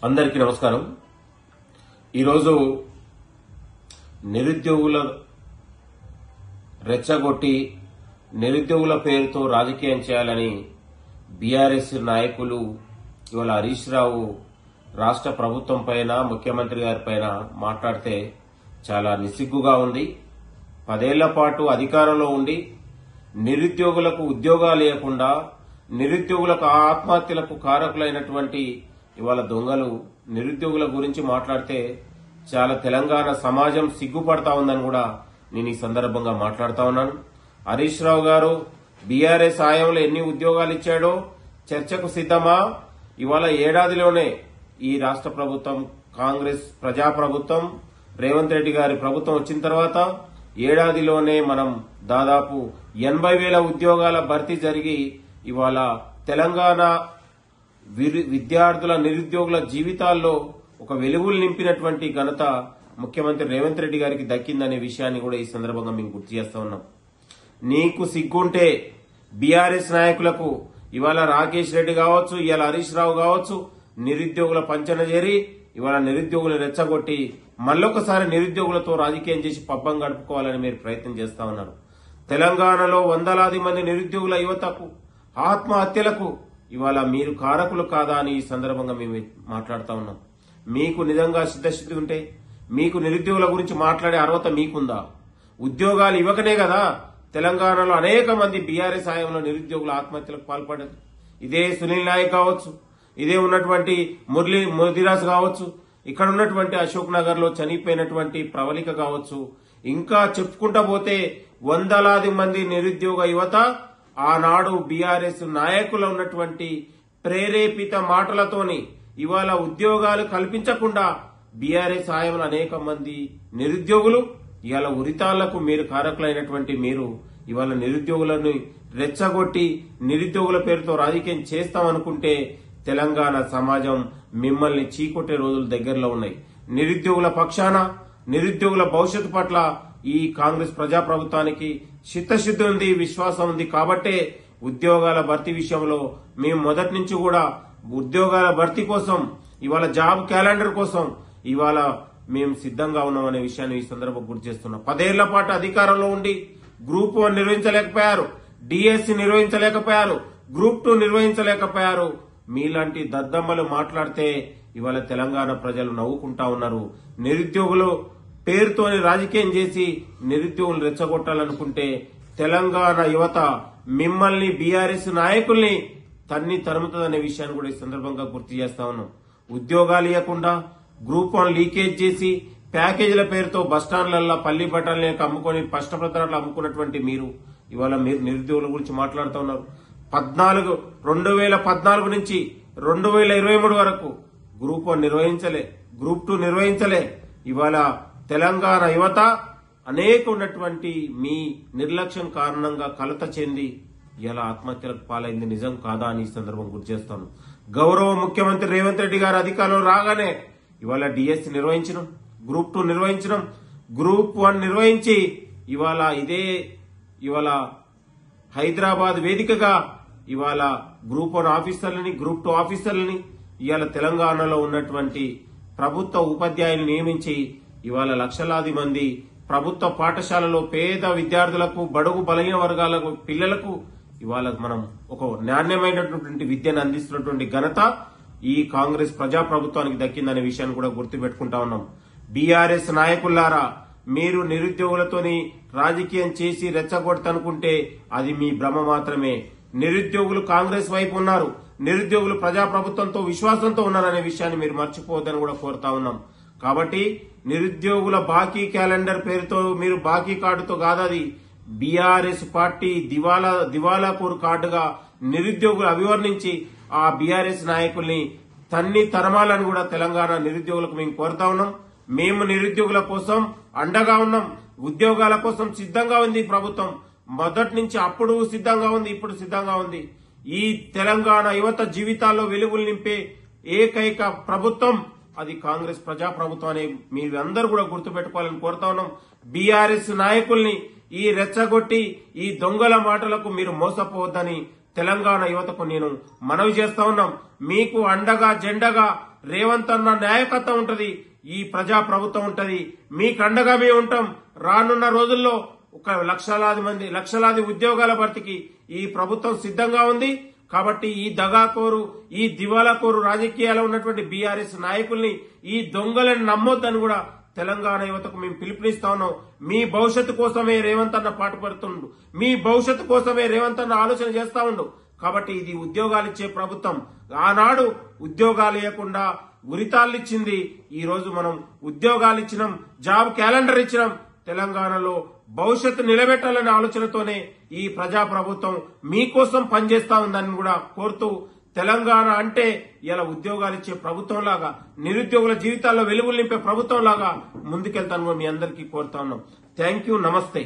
అందరికీ నమస్కారం। ఈరోజు నిరుద్యోగుల రెచ్చగొట్టి నిరుద్యోగుల పేరుతో రాజకీయం చేయాలని బీఆర్ఎస్ నాయకులు ఇవాళ హరీష్ రావు రాష్ట్ర ప్రభుత్వం పైన ముఖ్యమంత్రి గారి పైన మాట్లాడితే చాలా నిస్సిగ్గుగా ఉంది। 10 ఏళ్ల పాటు అధికారంలో ఉండి నిరుద్యోగులకు ఉద్యోగాలు లేకుండా నిరుద్యోగులకు ఆత్మహత్యలకు కారకులైనటువంటి ఇవాళ దొంగలు నిరుద్యోగుల గురించి మాట్లాడితే చాలా తెలంగాణ సమాజం సిగ్గుపడతా ఉందని కూడా నేను ఈ సందర్భంగా మాట్లాడుతా ఉన్నాను। హరీష్ రావు గారు బీఆర్ఎస్ హయాంలో ఎన్ని ఉద్యోగాలు ఇచ్చాడో చర్చకు సిద్ధమా? ఇవాళ ఏడాదిలోనే ఈ రాష్ట్ర ప్రభుత్వం కాంగ్రెస్ ప్రజాప్రభుత్వం రేవంత్ రెడ్డి గారి ప్రభుత్వం వచ్చిన తర్వాత ఏడాదిలోనే మనం దాదాపు 80,000 ఉద్యోగాల భర్తీ జరిగి ఇవాళ తెలంగాణ విద్యార్థుల నిరుద్యోగుల జీవితాల్లో ఒక వెలుగులు నింపినటువంటి ఘనత ముఖ్యమంత్రి రేవంత్ రెడ్డి గారికి దక్కిందనే విషయాన్ని కూడా ఈ సందర్భంగా మేము గుర్తు చేస్తా ఉన్నాం। నీకు సిగ్గుంటే బీఆర్ఎస్ నాయకులకు ఇవాళ రాకేష్ రెడ్డి కావచ్చు, ఇవాళ హరీష్ రావు కావచ్చు, నిరుద్యోగుల పంచన చేరి ఇవాళ నిరుద్యోగులు రెచ్చగొట్టి మళ్ళొకసారి నిరుద్యోగులతో రాజకీయం చేసి పబ్బం గడుపుకోవాలని మీరు ప్రయత్నం చేస్తా ఉన్నారు। తెలంగాణలో వందలాది మంది నిరుద్యోగుల యువతకు ఆత్మహత్యలకు ఇవాళ మీరు కారకులు కాదా అని ఈ సందర్భంగా మేము మాట్లాడుతా ఉన్నాం। మీకు నిజంగా సిద్ధశుద్ధి ఉంటే మీకు నిరుద్యోగుల గురించి మాట్లాడే అర్హత మీకుందా? ఉద్యోగాలు ఇవ్వకనే కదా తెలంగాణలో అనేక మంది బీఆర్ఎస్ హయాంలో నిరుద్యోగుల ఆత్మహత్యలకు పాల్పడ్డారు। ఇదే సునీల్ నాయక్ కావచ్చు, ఇదే ఉన్నటువంటి మురళీరాజ్ కావచ్చు, ఇక్కడ ఉన్నటువంటి అశోక్ నగర్ లో చనిపోయినటువంటి ప్రవళిక కావచ్చు, ఇంకా చెప్పుకుంటా పోతే వందలాది మంది నిరుద్యోగ యువత ఆనాడు బీఆర్ఎస్ నాయకులు ఉన్నటువంటి ప్రేరేపిత మాటలతోని ఇవాళ ఉద్యోగాలు కల్పించకుండా బీఆర్ఎస్ హయాంలో అనేక మంది నిరుద్యోగులు ఇవాళ ఉరితాళ్లకు మీరు కారకులైనటువంటి మీరు ఇవాళ నిరుద్యోగులను రెచ్చగొట్టి నిరుద్యోగుల పేరుతో రాజకీయం చేస్తామనుకుంటే తెలంగాణ సమాజం మిమ్మల్ని చీకొట్టే రోజులు దగ్గరలో ఉన్నాయి। నిరుద్యోగుల పక్షాన నిరుద్యోగుల భవిష్యత్తు పట్ల ఈ కాంగ్రెస్ ప్రజాప్రభుత్వానికి చిత్తశుద్ధి ఉంది, విశ్వాసం ఉంది। కాబట్టే ఉద్యోగాల భర్తీ విషయంలో మేము మొదటి నుంచి కూడా ఉద్యోగాల భర్తీ కోసం ఇవాళ జాబ్ క్యాలెండర్ కోసం ఇవాళ మేము సిద్ధంగా ఉన్నామనే విషయాన్ని ఈ సందర్భంగా గుర్తు చేస్తున్నాం। 10 ఏళ్ల పాటు అధికారంలో ఉండి గ్రూప్ 1 నిర్వహించలేకపోయారు, డిఎస్సి నిర్వహించలేకపోయారు, గ్రూప్ 2 నిర్వహించలేకపోయారు। మీలాంటి దద్దమ్మలు మాట్లాడితే ఇవాళ తెలంగాణ ప్రజలు నవ్వుకుంటా ఉన్నారు। నిరుద్యోగులు పేరుతోని రాజకీయం చేసి నిరుద్యోగులు రెచ్చగొట్టాలనుకుంటే తెలంగాణ యువత మిమ్మల్ని బీఆర్ఎస్ నాయకుల్ని తరుముతుందనే విషయాన్ని కూడా ఈ సందర్భంగా గుర్తు చేస్తా ఉన్నాం। ఉద్యోగాలు ఇవ్వకుండా గ్రూప్ 1 లీకేజ్ చేసి ప్యాకేజీల పేరుతో బస్టాండ్లలో పల్లి బఠానీలకు అమ్ముకొని పష్టపత్రాలు అమ్ముకున్నటువంటి మీరు ఇవాళ మీరు నిరుద్యోగుల గురించి మాట్లాడుతూ ఉన్నారు। 2014 నుంచి 2023 వరకు గ్రూప్ 1 నిర్వహించలే, గ్రూప్ 2 నిర్వహించలే। ఇవాళ తెలంగాణ యువత అనేక ఉన్నటువంటి మీ నిర్లక్ష్యం కారణంగా కలత చెంది ఇలా ఆత్మహత్యలకు పాలైంది నిజం కాదా అని ఈ సందర్భం గుర్తు చేస్తాను। గౌరవ ముఖ్యమంత్రి రేవంత్ రెడ్డి గారు అధికారంలో రాగానే ఇవాళ డిఎస్సి నిర్వహించడం, గ్రూప్ 2 నిర్వహించడం, గ్రూప్ 1 నిర్వహించి ఇవాళ హైదరాబాద్ వేదికగా ఇవాళ గ్రూప్ 1 ఆఫీసర్లని, గ్రూప్ 2 ఆఫీసర్లని ఇవాళ తెలంగాణలో ఉన్నటువంటి ప్రభుత్వ ఉపాధ్యాయులు నియమించి ఇవాళ లక్షలాది మంది ప్రభుత్వ పాఠశాలలో పేద విద్యార్థులకు, బడుగు బలహీన వర్గాలకు పిల్లలకు ఇవాళ మనం ఒక నాణ్యమైనటువంటి విద్యను అందిస్తున్నటువంటి ఘనత ఈ కాంగ్రెస్ ప్రజాప్రభుత్వానికి దక్కిందనే విషయాన్ని కూడా గుర్తుపెట్టుకుంటా ఉన్నాం। బీఆర్ఎస్ నాయకులారా, మీరు నిరుద్యోగులతోని రాజకీయం చేసి రెచ్చగొడతనుకుంటే అది మీ భ్రమ మాత్రమే। నిరుద్యోగులు కాంగ్రెస్ వైపు ఉన్నారు, నిరుద్యోగులు ప్రజాప్రభుత్వంతో విశ్వాసంతో ఉన్నారనే విషయాన్ని మీరు మర్చిపోవద్దని కూడా కోరుతా ఉన్నాం। కాబట్టి నిరుద్యోగుల బాకీ క్యాలెండర్ పేరుతో మీరు బాకీ కార్డుతో కాదది బీఆర్ఎస్ పార్టీ దివాలాకోరు కార్డుగా నిరుద్యోగులు అభివర్ణించి ఆ బీఆర్ఎస్ నాయకుల్ని తరమాలని కూడా తెలంగాణ నిరుద్యోగులకు మేము కోరుతా ఉన్నాం। మేము నిరుద్యోగుల కోసం అండగా ఉన్నాం, ఉద్యోగాల కోసం సిద్ధంగా ఉంది ప్రభుత్వం। మొదటి నుంచి అప్పుడు సిద్ధంగా ఉంది, ఇప్పుడు సిద్ధంగా ఉంది। ఈ తెలంగాణ యువత జీవితాల్లో వెలుగులు నింపే ఏకైక ప్రభుత్వం అది కాంగ్రెస్ ప్రజాప్రభుత్వం అని మీరందరూ కూడా గుర్తుపెట్టుకోవాలని కోరుతా ఉన్నాం। బీఆర్ఎస్ నాయకుల్ని ఈ రెచ్చగొట్టి ఈ దొంగల మాటలకు మీరు మోసపోవద్దని తెలంగాణ యువతకు నేను మనవి చేస్తా ఉన్నాం। మీకు అండగా జెండగా రేవంత్ అన్న నాయకత్వం ఉంటది, ఈ ప్రజా ప్రభుత్వం ఉంటది. మీకు అండగా మేము ఉంటాం. రానున్న రోజుల్లో ఒక లక్షలాది ఉద్యోగాల భర్తీకి ఈ ప్రభుత్వం సిద్ధంగా ఉంది. కాబట్టి ఈ దగాకోరు, ఈ దివాలాకోరు రాజకీయాల్లో ఉన్నటువంటి బీఆర్ఎస్ నాయకుల్ని, ఈ దొంగలను నమ్మొద్దని కూడా తెలంగాణ యువతకు మేము పిలుపునిస్తా ఉన్నాం. మీ భవిష్యత్తు కోసమే రేవంత్ అన్న పాటుపడుతుండు, మీ భవిష్యత్తు కోసమే రేవంత్ అన్న ఆలోచన చేస్తా ఉండు. కాబట్టి ఇది ఉద్యోగాలు ఇచ్చే ప్రభుత్వం. ఆనాడు ఉద్యోగాలు ఇవ్వకుండా ఉరితాళ్ళు ఇచ్చింది. ఈ రోజు మనం ఉద్యోగాలు ఇచ్చినాం, జాబ్ క్యాలెండర్ ఇచ్చినాం. తెలంగాణలో భవిష్యత్తు నిలబెట్టాలనే ఆలోచనతోనే ఈ ప్రజా ప్రభుత్వం మీకోసం పనిచేస్తా ఉందని కూడా కోరుతూ, తెలంగాణ అంటే ఇలా ఉద్యోగాలు ఇచ్చే ప్రభుత్వం లాగా, నిరుద్యోగుల జీవితాల్లో వెలుగులు నింపే ప్రభుత్వం లాగా ముందుకెళ్తాను మీ అందరికీ కోరుతా ఉన్నాం. థ్యాంక్ యూ, నమస్తే.